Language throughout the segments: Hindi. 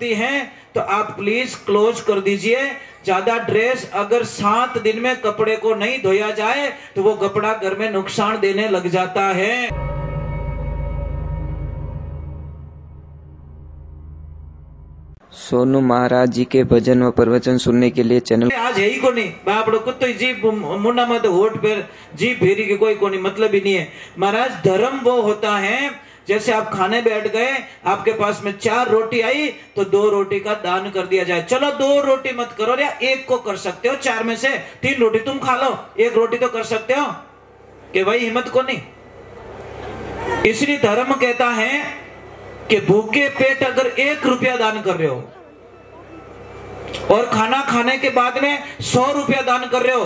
लगती हैं तो आप प्लीज क्लोज कर दीजिए। ज्यादा ड्रेस अगर 7 दिन में कपड़े को नहीं धोया जाए तो वो कपड़ा घर में नुकसान देने लग जाता है। सोनू महाराज जी के भजन व प्रवचन सुनने के लिए चैनल आज है ही को नहीं बापड़ो कुत्तो जीप मुंडा मत होठ पर जीप फेरी के कोई नहीं, मतलब ही नहीं है। महाराज धर्म वो होता है जैसे आप खाने बैठ गए, आपके पास में 4 रोटी आई तो 2 रोटी का दान कर दिया जाए। चलो 2 रोटी मत करो या 1 को कर सकते हो, 4 में से 3 रोटी तुम खा लो, 1 रोटी तो कर सकते हो कि भाई हिम्मत को नहीं। इसलिए धर्म कहता है कि भूखे पेट अगर 1 रुपया दान कर रहे हो और खाना खाने के बाद में 100 रुपया दान कर रहे हो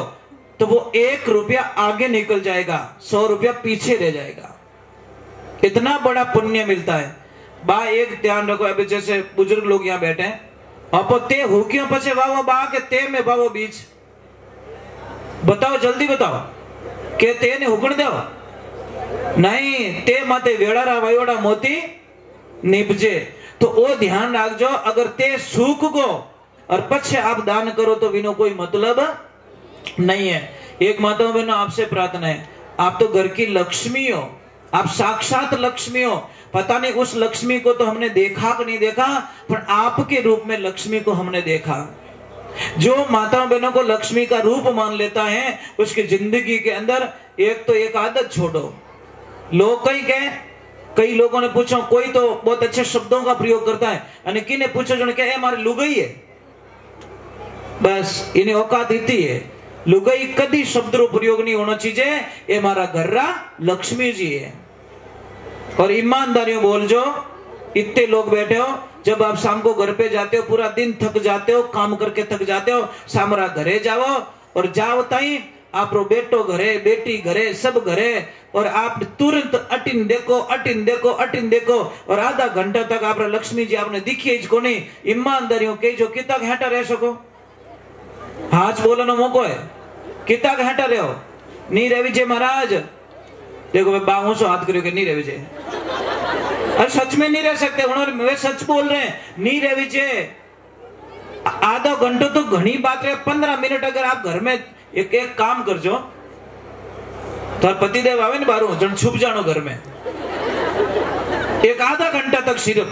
तो वो 1 रुपया आगे निकल जाएगा, 100 रुपया पीछे रह जाएगा। इतना बड़ा पुण्य मिलता है। बा एक ध्यान रखो, अभी जैसे बुजुर्ग लोग यहाँ बैठे हैं, आपो ते हुकियों पछे वावो बा के ते में वावो बीच, बताओ जल्दी बताओ के ते ने हुकण दो नहीं, ते माते वेड़ारा वयोड़ा मोती निपजे। तो वो ध्यान रखजो, अगर ते सूख गो और पछे आप दान करो तो विनो कोई मतलब नहीं है। एक माता बहनों आपसे प्रार्थना है, आप तो घर की लक्ष्मी हो, आप साक्षात लक्ष्मी हो। पता नहीं उस लक्ष्मी को तो हमने देखा कि नहीं देखा, पर आपके रूप में लक्ष्मी को हमने देखा। जो माताओं बहनों को लक्ष्मी का रूप मान लेता है उसकी जिंदगी के अंदर एक आदत छोड़ो। लोग कई लोगों ने पूछो, कोई तो बहुत अच्छे शब्दों का प्रयोग करता है, यानी किने पूछो जो क्या हमारी लुगाई है, बस इन्हें औकात इतनी है। लुगाई कभी शब्द रो प्रयोग नहीं होना चाहिए, ये हमारा घर्रा लक्ष्मी जी है। और ईमानदारियों बोल जो, इतने लोग बैठे हो, जब आप शाम को घर पे जाते हो, पूरा दिन थक जाते हो, काम करके थक जाते हो, सामरा घरे जाओ और जाओ ताई आप रो बेटो घरे, बेटी घरे, सब घरे, और आप तुरंत अटिन देखो और आधा घंटा तक आप लक्ष्मी जी आपने दिखी को नहीं। ईमानदारियों के जो कितना घंटा रह सको, हाथ बोलने मौको है, कितना घंटा रहे हो नहीं रह विजय महाराज, देखो मैं बाहू से हाथ करो कि नहीं रह विजय, अरे सच में नहीं रह सकते, उन्होंने वे सच बोल रहे हैं, नहीं रह विजय। आधा घंटा तो घनी बात है, 15 मिनट अगर आप घर में एक काम कर जो, तो पतिदेव आवे ना बारू जन छुप जानो घर में, एक आधा घंटा तक सिर्फ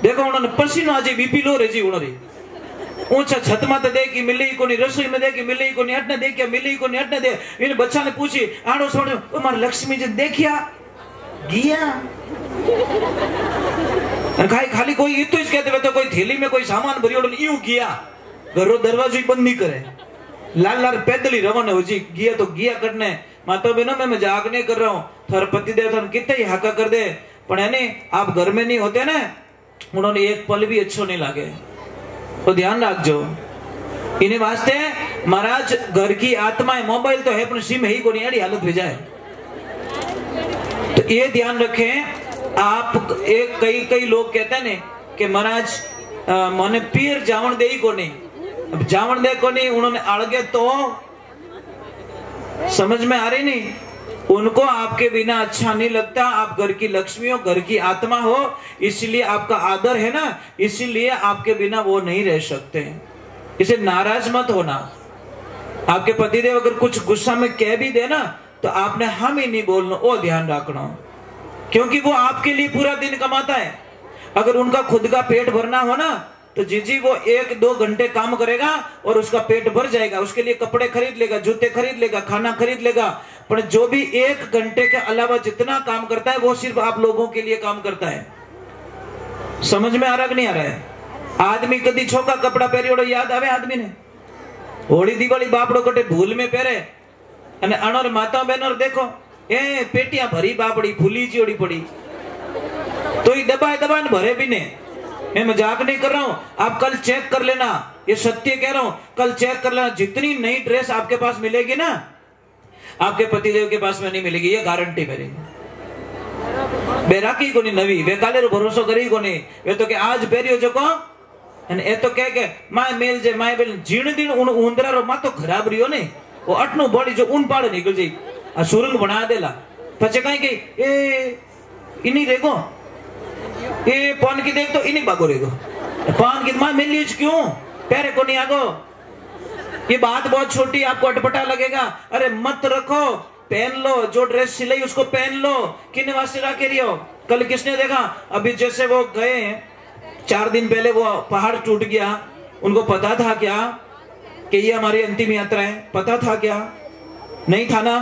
देखो उन्होंने पसीनो आज बीपी लो रही उन्होंने ऊंचा छत माते दे की मिली को नहीं, रसोई में दे की मिली को नहीं, अटने दे क्या मिली को नहीं, अटने दे। इन बच्चा ने पूछी आड़ो सोड़ो, हमारे लक्ष्मी जी देखिया गिया खाली कोई इतो ही कहते तो कोई थैली में कोई सामान भरियोड़ो यूं गिया, घरों दरवाजो ही बंद नहीं करे, लाल पैदल ही रवाना हो जी, गिया तो गिया करने। माता बहनों मैं मजाक नहीं कर रहा हूँ, थार पतिदेव थार कितने ही हाका कर दे, पर है नहीं आप घर में नहीं होते ना, उन्होंने एक पल भी अच्छो नहीं लागे, तो ध्यान रखजो। इन्हें वास्ते महाराज घर की आत्मा है, मोबाइल तो है पर सिम है ही को नहीं, अड़ी हालत हो जाए तो ये ध्यान रखें आप। कई लोग कहते हैं ना कि महाराज मैंने पीर जावन दे ही को नहीं, अब जावन दे को नहीं, उन्होंने अड़गे तो समझ में आ रही नहीं, उनको आपके बिना अच्छा नहीं लगता। आप घर की लक्ष्मी हो, घर की आत्मा हो, इसलिए आपका आदर है ना, इसलिए आपके बिना वो नहीं रह सकते। इसे नाराज मत होना। आपके पतिदेव अगर कुछ गुस्सा में कह भी देना तो आपने हम ही नहीं बोलना, वो ध्यान रखना, क्योंकि वो आपके लिए पूरा दिन कमाता है। अगर उनका खुद का पेट भरना हो ना तो जी वो 1-2 घंटे काम करेगा और उसका पेट भर जाएगा, उसके लिए कपड़े खरीद लेगा, जूते खरीद लेगा, खाना खरीद लेगा। पर जो भी 1 घंटे के अलावा जितना काम करता है वो सिर्फ आप लोगों के लिए काम करता है। समझ में आ रहा कि नहीं आ रहा है? आदमी कदी छोका कपड़ा पहरियोड़ो याद आवे आदमी ने, होली दिवाली बापड़ो कटे भूल में पहरे, अने अणोर माता बहनोर देखो ए पेटियां भरी बापड़ी फूली जोड़ी पड़ी तो ये दबाए भरे भी ने। मैं मजाक नहीं कर रहा हूं, आप कल चेक कर लेना, ये सत्य कह रहा हूं, कल चेक कर लेना, जितनी नई ड्रेस आपके पास मिलेगी ना आपके पतिदेव के पास में नहीं मिलेगी, ये गारंटी मेरी। बेराकी को नहीं नवी वे काले रो भरोसो करी को नहीं, वे तो के आज पेरियो जो को अने ए तो कह के माय मेल जे माय बेल जीण दिन उन उंदरा रो मातो खराब रियो ने, वो अटनो बॉडी जो उन पाड़ निकल जाई, आ सुरंग बना देला पछे काई के ए इनी रेगो ए पौन की देख तो इनी बागो रेगो पान की मां मिली क्यों पैरे को नहीं आगो। ये बात बहुत छोटी, आपको अटपटा लगेगा। अरे मत रखो, पहन लो, जो ड्रेस सिलाई उसको पहन लो। किन्ने वास्ते रखे रही हो? कल किसने देखा? अभी जैसे वो गए 4 दिन पहले, वो पहाड़ टूट गया, उनको पता था क्या कि ये हमारी अंतिम यात्रा है? पता था क्या? नहीं था ना।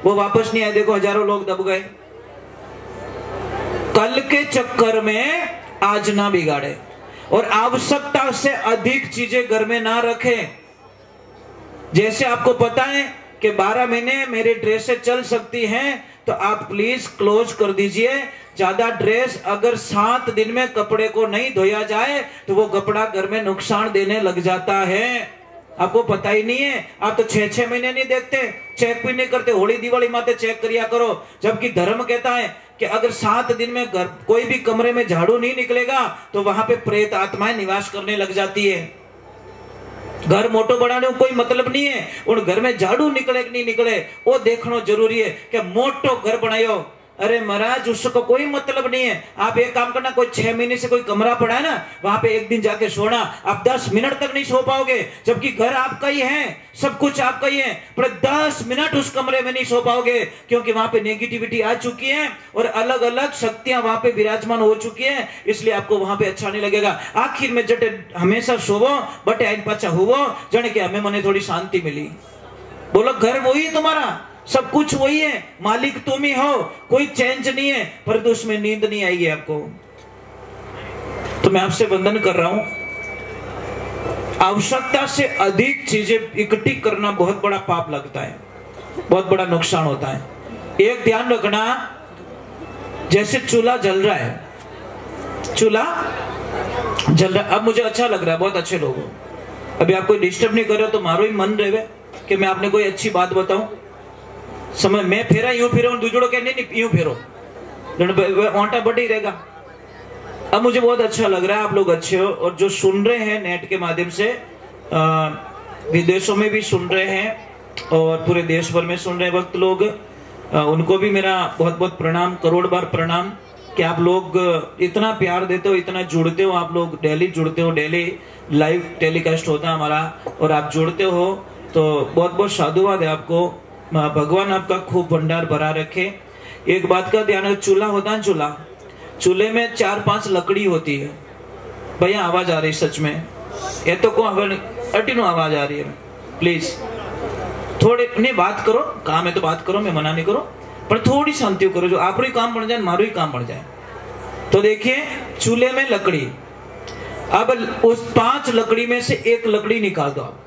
वो वापस नहीं आए, देखो हजारों लोग दब गए। कल के चक्कर में आज ना बिगाड़े, और आवश्यकता से अधिक चीजें घर में ना रखें। जैसे आपको पता है कि 12 महीने मेरी ड्रेसें चल सकती हैं, तो आप प्लीज क्लोज कर दीजिए। ज्यादा ड्रेस अगर 7 दिन में कपड़े को नहीं धोया जाए तो वो कपड़ा घर में नुकसान देने लग जाता है। आपको पता ही नहीं है। आप तो 6-6 महीने नहीं देखते, चेक भी नहीं करते। होली दिवाली माते चेक करिया करो। जबकि धर्म कहता है कि अगर 7 दिन में घर कोई भी कमरे में झाड़ू नहीं निकलेगा तो वहां पे प्रेत आत्माएं निवास करने लग जाती है। घर मोटो बढ़ाने को कोई मतलब नहीं है, उन घर में झाड़ू निकले कि नहीं निकले वो देखना जरूरी है। कि मोटो घर बनायो, अरे महाराज उसको कोई मतलब नहीं है। आप एक काम करना, कोई 6 महीने से कोई कमरा पड़ा है ना, वहां पे एक दिन जाके सोना। आप 10 मिनट तक नहीं सो पाओगे, जबकि घर आपका ही है, सब कुछ आपका ही है, पर 10 मिनट उस कमरे में नहीं सो पाओगे, क्योंकि वहां पे नेगेटिविटी आ चुकी है और अलग अलग शक्तियां वहां पे विराजमान हो चुकी है। इसलिए आपको वहां पे अच्छा नहीं लगेगा। आखिर में जटे हमेशा सोवो बटे आइन पाचा हुवो, जाने के हमें मने थोड़ी शांति मिली। बोलो घर वही है तुम्हारा, सब कुछ वही है, मालिक तुम ही हो, कोई चेंज नहीं है, परंतु उसमें नींद नहीं आएगी आपको। तो मैं आपसे वंदन कर रहा हूं, आवश्यकता से अधिक चीजें इकट्ठी करना बहुत बड़ा पाप लगता है, बहुत बड़ा नुकसान होता है। एक ध्यान रखना, जैसे चूल्हा जल रहा है, चूल्हा जल रहा है, अब मुझे अच्छा लग रहा है, बहुत अच्छे लोग हो, अभी आप कोई डिस्टर्ब नहीं कर रहे हो, तो मारो ही मन रहे कि मैं आपने कोई अच्छी बात बताऊं। समझ, मैं फेरा यूं फेरो, दूजोड़ो कहने नहीं यूं फेरो, ओंटा बड़ी रहेगा। अब मुझे बहुत अच्छा लग रहा है, आप लोग अच्छे हो, और जो सुन रहे हैं नेट के माध्यम से, विदेशों में भी सुन रहे हैं और पूरे देश भर में सुन रहे हैं वक्त लोग, उनको भी मेरा बहुत बहुत प्रणाम, करोड़ बार प्रणाम कि आप लोग इतना प्यार देते हो, इतना जुड़ते हो। आप लोग डेली जुड़ते हो, डेली लाइव टेलीकास्ट होता है हमारा, और आप जुड़ते हो, तो बहुत बहुत साधुवाद है आपको। भगवान आपका खूब भंडार भरा रखे। एक बात का ध्यान है, चूल्हा होता है, चूल्हे में 4-5 लकड़ी होती है। भैया आवाज आ रही सच में, ये तो को अटीनो आवाज आ रही है, प्लीज थोड़े नहीं बात करो, काम है तो बात करो, मैं मना नहीं करो, पर थोड़ी शांति करो, जो आप ही काम बढ़ जाए मारो ही काम बढ़ जाए। तो देखिए चूल्हे में लकड़ी, अब उस 5 लकड़ी में से एक लकड़ी निकाल दो आप।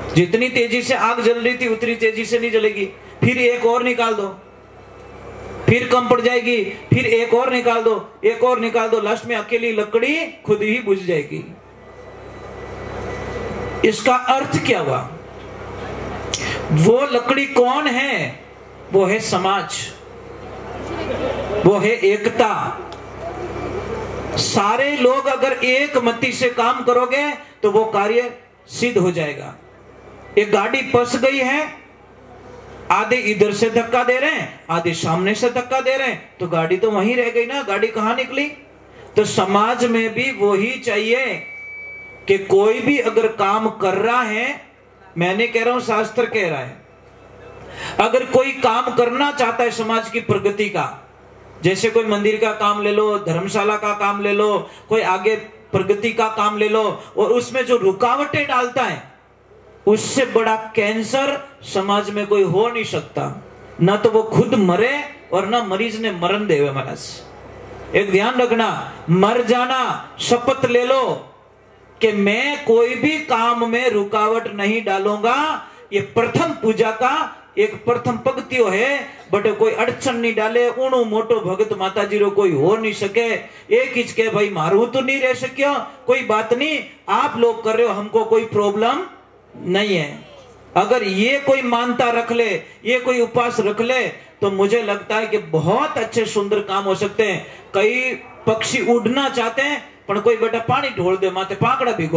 जितनी तेजी से आग जल रही थी उतनी तेजी से नहीं जलेगी, फिर एक और निकाल दो, फिर कम पड़ जाएगी, फिर एक और निकाल दो, एक और निकाल दो, लास्ट में अकेली लकड़ी खुद ही बुझ जाएगी। इसका अर्थ क्या हुआ? वो लकड़ी कौन है? वो है समाज, वो है एकता। सारे लोग अगर एक मति से काम करोगे तो वो कार्य सिद्ध हो जाएगा। एक गाड़ी फंस गई है, आधे इधर से धक्का दे रहे हैं, आधे सामने से धक्का दे रहे हैं, तो गाड़ी तो वहीं रह गई ना, गाड़ी कहां निकली? तो समाज में भी वही चाहिए कि कोई भी अगर काम कर रहा है, मैंने कह रहा हूं शास्त्र कह रहा है, अगर कोई काम करना चाहता है समाज की प्रगति का, जैसे कोई मंदिर का काम ले लो, धर्मशाला का काम ले लो, कोई आगे प्रगति का काम ले लो, और उसमें जो रुकावटें डालता है, उससे बड़ा कैंसर समाज में कोई हो नहीं सकता। ना तो वो खुद मरे और ना मरीज ने मरण देवे। महाराज एक ध्यान रखना, मर जाना, शपथ ले लो कि मैं कोई भी काम में रुकावट नहीं डालूंगा। ये प्रथम पूजा का एक प्रथम पंक्ति है, बट कोई अड़चन नहीं डाले, उणु मोटो भगत माता जी रो कोई हो नहीं सके। एक हिचके भाई मारू तो नहीं रह सक्यो, कोई बात नहीं, आप लोग कर रहे हो, हमको कोई प्रॉब्लम नहीं है। अगर ये कोई मानता रख ले, ये कोई उपास रख ले, तो मुझे लगता है कि बहुत अच्छे सुंदर काम हो सकते हैं। कई पक्षी उड़ना चाहते हैं, पर कोई बेटा पानी ढोल दे माथे पाकड़ा भिगो